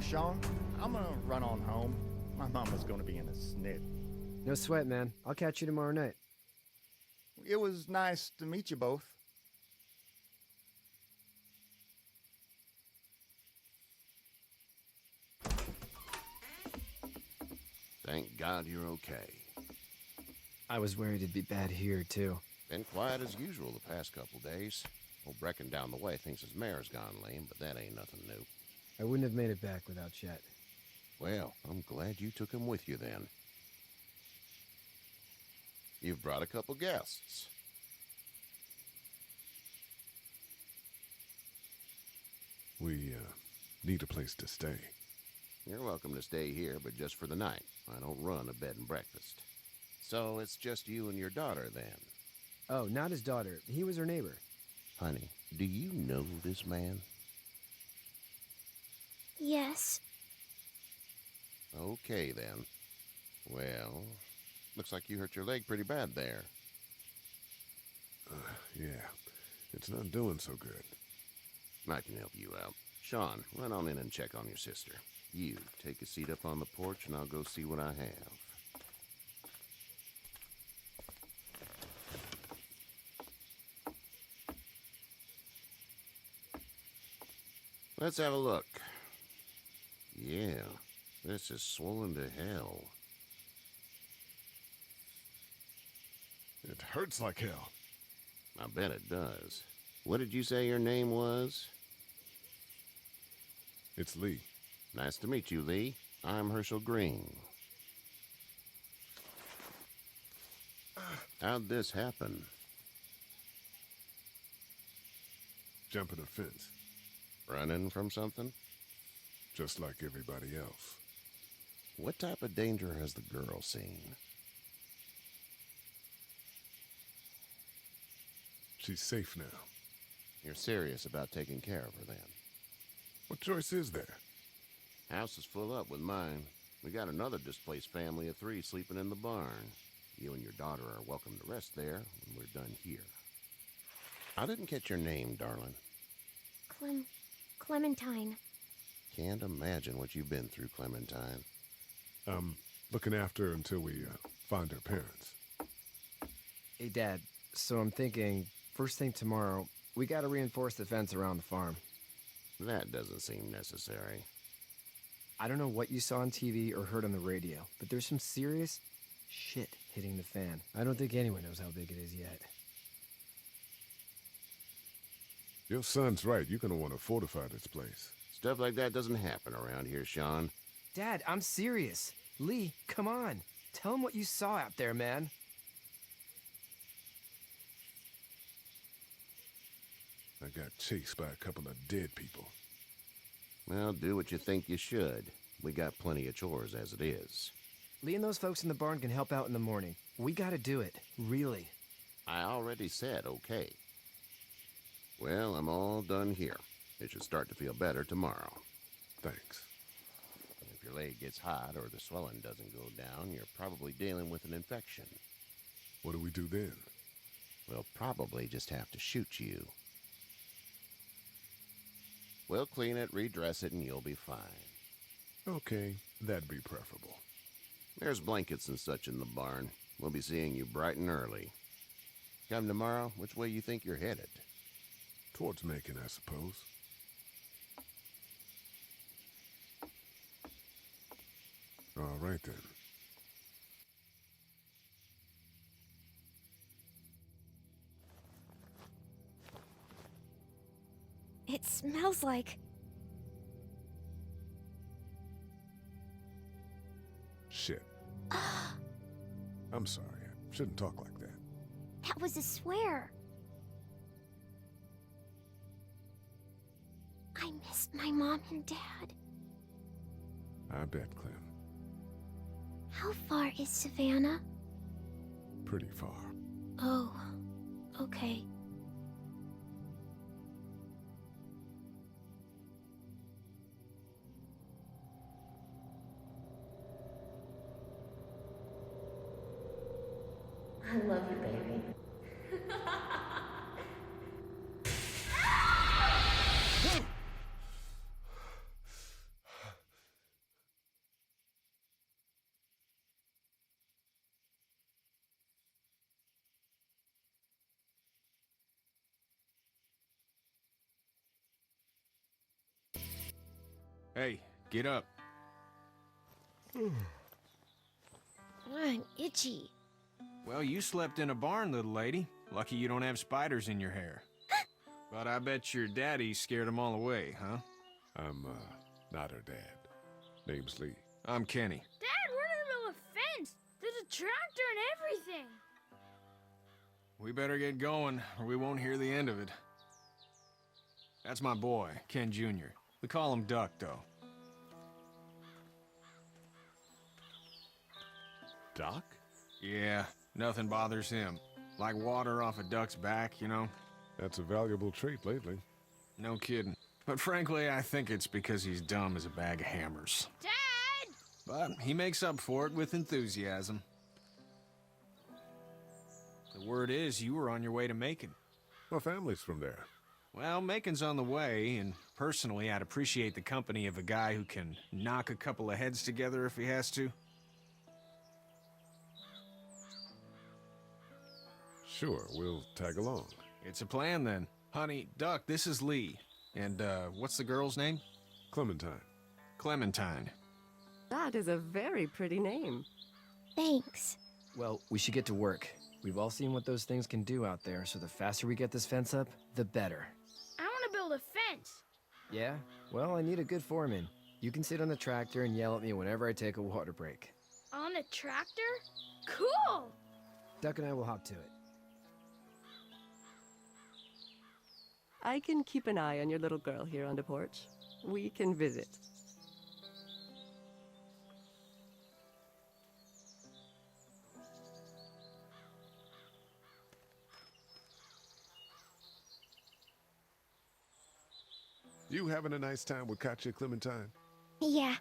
Sean. I'm gonna run on home. My mama's gonna be in a snit. No sweat, man. I'll catch you tomorrow night. It was nice to meet you both. Thank God you're okay. I was worried it'd be bad here, too. Been quiet as usual the past couple days. Old Brecken down the way thinks his mare's gone lame, but that ain't nothing new. I wouldn't have made it back without Chet. Well, I'm glad you took him with you then. You've brought a couple guests. We, need a place to stay. You're welcome to stay here, but just for the night. I don't run a bed and breakfast. So it's just you and your daughter then? Oh, not his daughter. He was her neighbor. Honey, do you know this man? Yes. Okay then. Well, looks like you hurt your leg pretty bad there. Yeah. It's not doing so good. I can help you out. Sean, run on in and check on your sister. You, take a seat up on the porch and I'll go see what I have. Let's have a look. Yeah, this is swollen to hell. It hurts like hell. I bet it does. What did you say your name was? It's Lee. Nice to meet you, Lee. I'm Herschel Green. How'd this happen? Jumping a fence. Running from something? Just like everybody else. What type of danger has the girl seen? She's safe now. You're serious about taking care of her then? What choice is there? House is full up with mine. We got another displaced family of 3 sleeping in the barn. You and your daughter are welcome to rest there when we're done here. I didn't catch your name, darling. Clementine. Can't imagine what you've been through, Clementine. Looking after her until we, find her parents. Hey, Dad. So I'm thinking, first thing tomorrow, we gotta reinforce the fence around the farm. That doesn't seem necessary. I don't know what you saw on TV or heard on the radio, but there's some serious shit hitting the fan. I don't think anyone knows how big it is yet. Your son's right. You're gonna want to fortify this place. Stuff like that doesn't happen around here, Sean. Dad, I'm serious. Lee, come on. Tell him what you saw out there, man. I got chased by a couple of dead people. Well, do what you think you should. We got plenty of chores as it is. Lee and those folks in the barn can help out in the morning. We gotta do it. Really. I already said okay. Well, I'm all done here. It should start to feel better tomorrow. Thanks. If your leg gets hot or the swelling doesn't go down, you're probably dealing with an infection. What do we do then? We'll probably just have to shoot you. We'll clean it, redress it, and you'll be fine. Okay, that'd be preferable. There's blankets and such in the barn. We'll be seeing you bright and early. Come tomorrow, which way you think you're headed? Towards Macon, I suppose. All right, then. It smells like... Shit. I'm sorry. I shouldn't talk like that. That was a swear. I missed my mom and dad. I bet, Clem. How far is Savannah? Pretty far. Oh, okay. I love you, baby. Hey, get up. I'm itchy. Well, you slept in a barn, little lady. Lucky you don't have spiders in your hair. But I bet your daddy scared them all away, huh? I'm, not her dad. Name's Lee. I'm Kenny. Dad, we're in the middle of a fence. There's a tractor and everything. We better get going, or we won't hear the end of it. That's my boy, Ken Jr. We call him Duck, though. Doc? Yeah, nothing bothers him. Like water off a duck's back, you know? That's a valuable trait lately. No kidding. But frankly, I think it's because he's dumb as a bag of hammers. Dad! But he makes up for it with enthusiasm. The word is you were on your way to Macon. My family's from there. Well, Macon's on the way, and personally, I'd appreciate the company of a guy who can knock a couple of heads together if he has to. Sure, we'll tag along. It's a plan, then. Honey, Duck, this is Lee. And, what's the girl's name? Clementine. Clementine. That is a very pretty name. Thanks. Well, we should get to work. We've all seen what those things can do out there, so the faster we get this fence up, the better. I want to build a fence. Yeah? Well, I need a good foreman. You can sit on the tractor and yell at me whenever I take a water break. On a tractor? Cool! Duck and I will hop to it. I can keep an eye on your little girl here on the porch. We can visit. You having a nice time with Katya, Clementine? Yeah.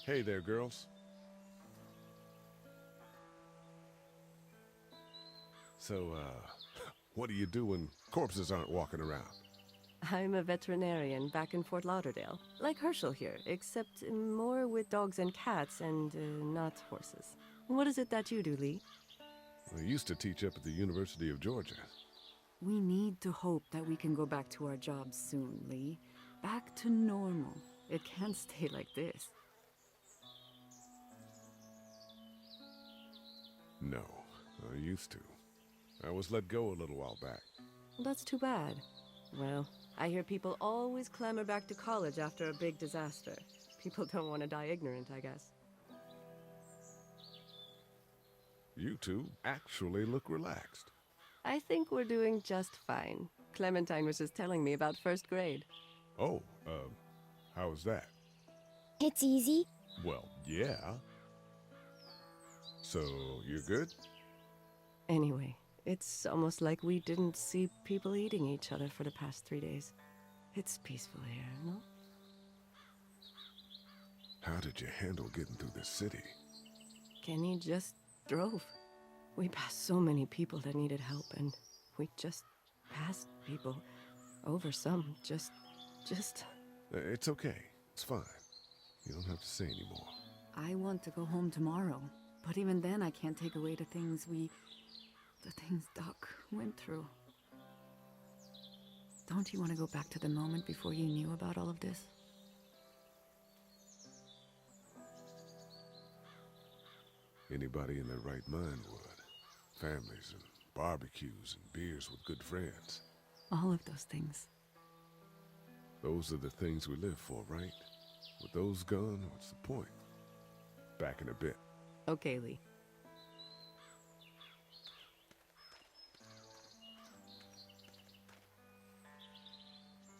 Hey there, girls. So, what do you do when corpses aren't walking around? I'm a veterinarian back in Fort Lauderdale, like Herschel here, except more with dogs and cats and not horses. What is it that you do, Lee? I used to teach up at the University of Georgia. We need to hope that we can go back to our jobs soon, Lee. Back to normal. It can't stay like this. No, I used to. I was let go a little while back. That's too bad. Well, I hear people always clamor back to college after a big disaster. People don't want to die ignorant, I guess. You two actually look relaxed. I think we're doing just fine. Clementine was just telling me about first grade. Oh, how was that? It's easy. Well, yeah. So, you're good? Anyway, it's almost like we didn't see people eating each other for the past 3 days. It's peaceful here, no? How did you handle getting through the city? Kenny just drove. We passed so many people that needed help, and we just passed people. Over some, just... It's okay. It's fine. You don't have to say anymore. I want to go home tomorrow, but even then I can't take away the things Doc went through. Don't you want to go back to the moment before you knew about all of this? Anybody in their right mind would. Families and barbecues and beers with good friends. All of those things. Those are the things we live for, right? With those gone, what's the point? Back in a bit. Okay, Lee.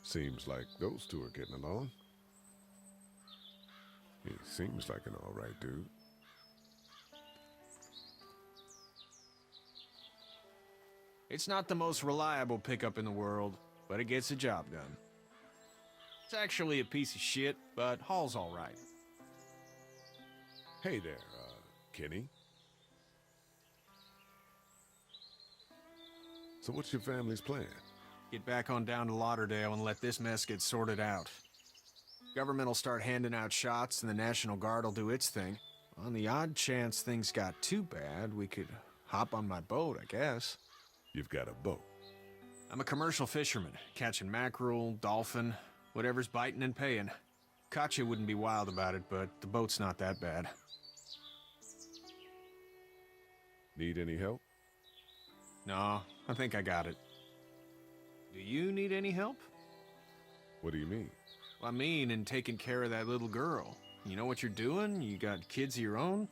Seems like those two are getting along. He seems like an all right dude. It's not the most reliable pickup in the world, but it gets the job done. It's actually a piece of shit, but Hall's all right. Hey there, Kenny. So what's your family's plan? Get back on down to Lauderdale and let this mess get sorted out. Government will start handing out shots and the National Guard will do its thing. On the odd chance things got too bad, we could hop on my boat, I guess. You've got a boat. I'm a commercial fisherman, catching mackerel, dolphin. Whatever's biting and paying. Katya wouldn't be wild about it, but the boat's not that bad. Need any help? No, I think I got it. Do you need any help? What do you mean? Well, I mean, in taking care of that little girl. You know what you're doing? You got kids of your own?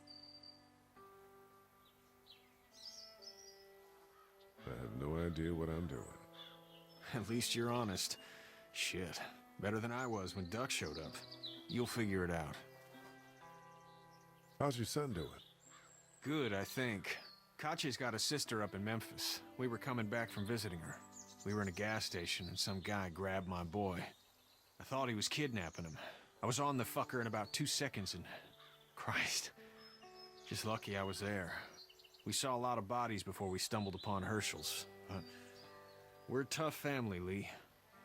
I have no idea what I'm doing. At least you're honest. Shit. Better than I was when Duck showed up. You'll figure it out. How's your son doing? Good, I think. Katya's got a sister up in Memphis. We were coming back from visiting her. We were in a gas station and some guy grabbed my boy. I thought he was kidnapping him. I was on the fucker in about 2 seconds and... Christ. Just lucky I was there. We saw a lot of bodies before we stumbled upon Herschel's. But we're a tough family, Lee.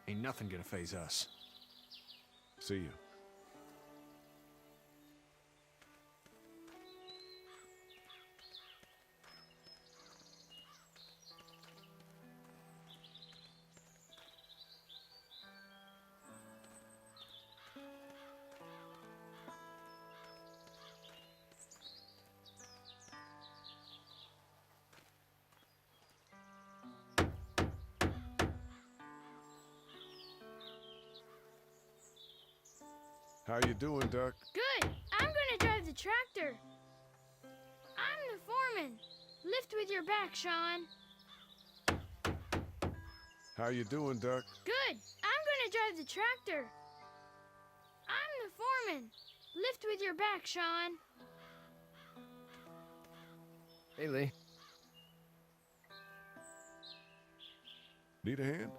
Ain't nothing gonna faze us. See you. How you doing, Duck? Good. I'm gonna drive the tractor. I'm the foreman. Lift with your back, Sean. How you doing, Duck? Good. I'm gonna drive the tractor. I'm the foreman. Lift with your back, Sean. Hey, Lee. Need a hand?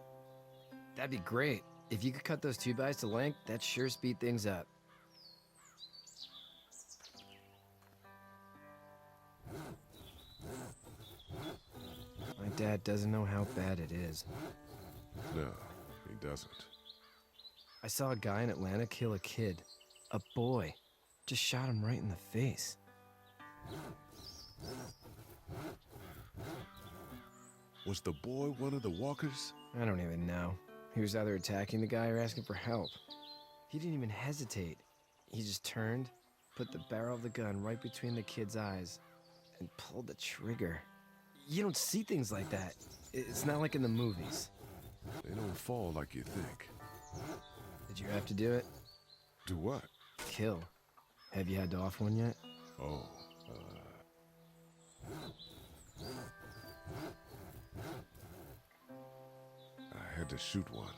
That'd be great. If you could cut those 2x to length, that'd sure speed things up. My dad doesn't know how bad it is. No, he doesn't. I saw a guy in Atlanta kill a kid. A boy. Just shot him right in the face. Was the boy one of the walkers? I don't even know. He was either attacking the guy or asking for help. He didn't even hesitate. He just turned, put the barrel of the gun right between the kid's eyes, and pulled the trigger. You don't see things like that. It's not like in the movies. They don't fall like you think. Did you have to do it? Do what? Kill. Have you had to off one yet? Oh, I had to shoot one.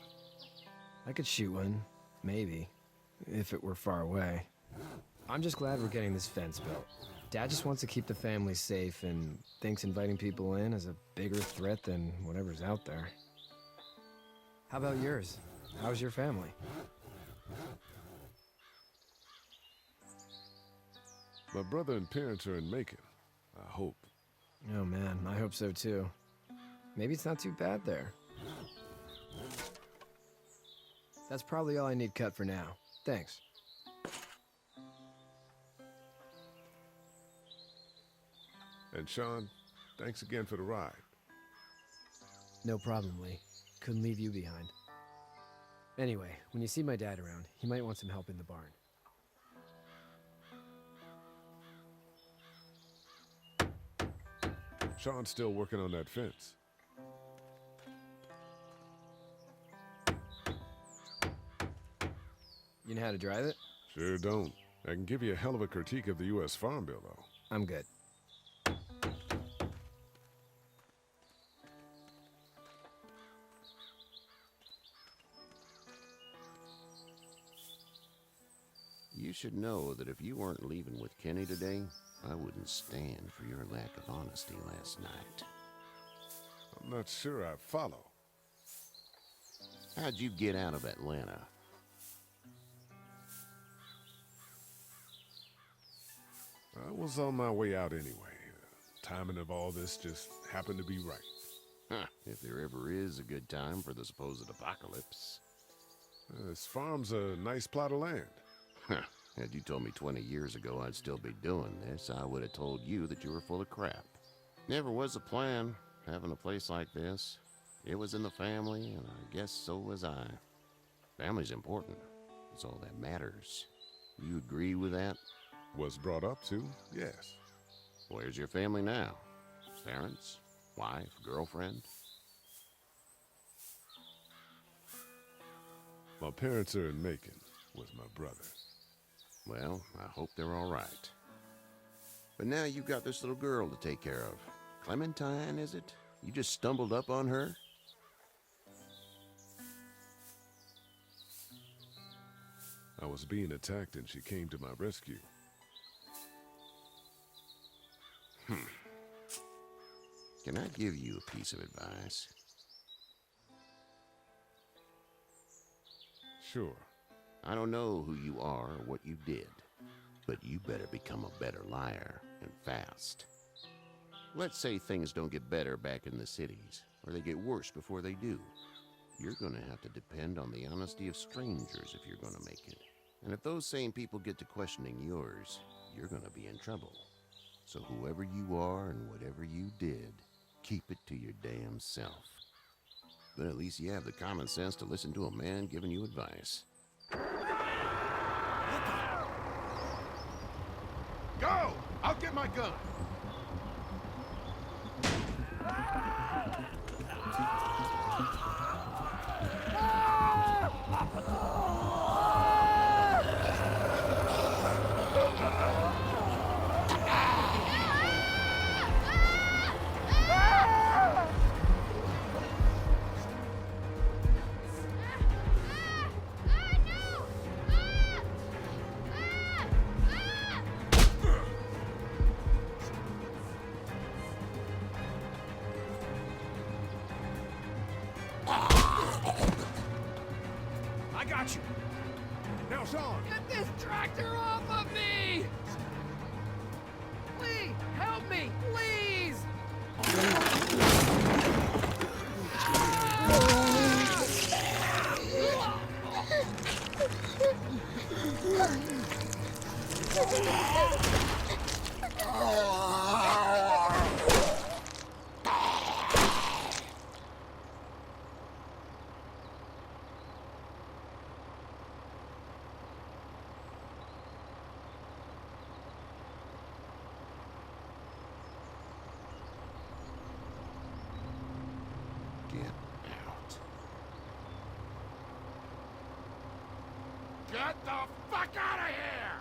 I could shoot one. Maybe. If it were far away. I'm just glad we're getting this fence built. Dad just wants to keep the family safe and thinks inviting people in is a bigger threat than whatever's out there. How about yours? How's your family? My brother and parents are in Macon. I hope. Oh man, I hope so too. Maybe it's not too bad there. That's probably all I need cut for now. Thanks. And Sean, thanks again for the ride. No problem, Lee. Couldn't leave you behind. Anyway, when you see my dad around, he might want some help in the barn. Sean's still working on that fence. You know how to drive it? Sure don't. I can give you a hell of a critique of the U.S. Farm Bill, though. I'm good. You should know that if you weren't leaving with Kenny today, I wouldn't stand for your lack of honesty last night. I'm not sure I follow. How'd you get out of Atlanta? I was on my way out anyway. Timing of all this just happened to be right. Huh, if there ever is a good time for the supposed apocalypse. This farm's a nice plot of land. Huh, had you told me 20 years ago I'd still be doing this, I would have told you that you were full of crap. Never was a plan, having a place like this. It was in the family, and I guess so was I. Family's important. That's all that matters. You agree with that? Was brought up to, yes. Where's your family now? Parents? Wife? Girlfriend? My parents are in Macon with my brother. Well, I hope they're all right. But now you've got this little girl to take care of. Clementine, is it? You just stumbled up on her? I was being attacked and she came to my rescue. Can I give you a piece of advice? Sure. I don't know who you are or what you did, but you better become a better liar, and fast. Let's say things don't get better back in the cities, or they get worse before they do. You're gonna have to depend on the honesty of strangers if you're gonna make it. And if those same people get to questioning yours, you're gonna be in trouble. So whoever you are and whatever you did, keep it to your damn self. But at least you have the common sense to listen to a man giving you advice. Go! I'll get my gun! I got you. Now, Sean! Get this tractor off of me! Please, help me, please! Get out. Get the fuck out of here!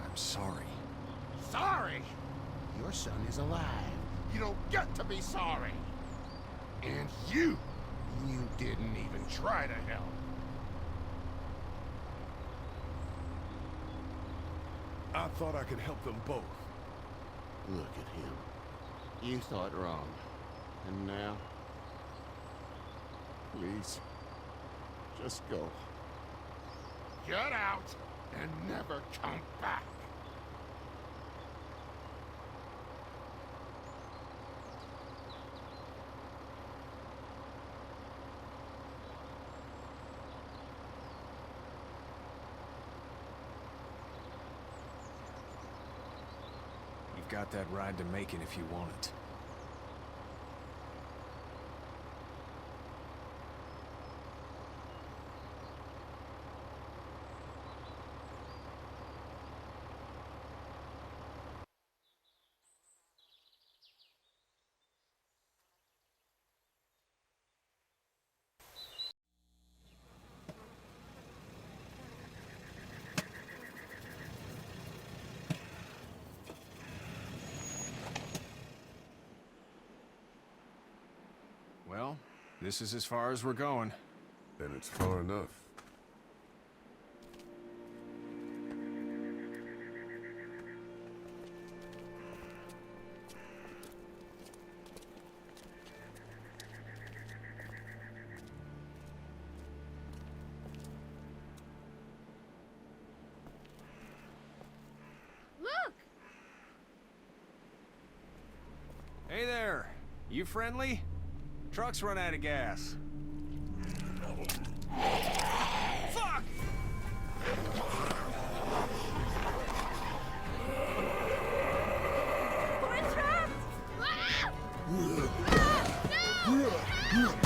I'm sorry. Sorry? Your son is alive. You don't get to be sorry. And you didn't even try to help. I thought I could help them both. Look at him. You thought wrong. And now? Please, just go. Get out and never come back. You've got that ride to Macon if you want it. Well, this is as far as we're going. And it's far enough. Look! Hey there! You friendly? Truck's run out of gas. Fuck! We're trapped! Ah! Ah! No!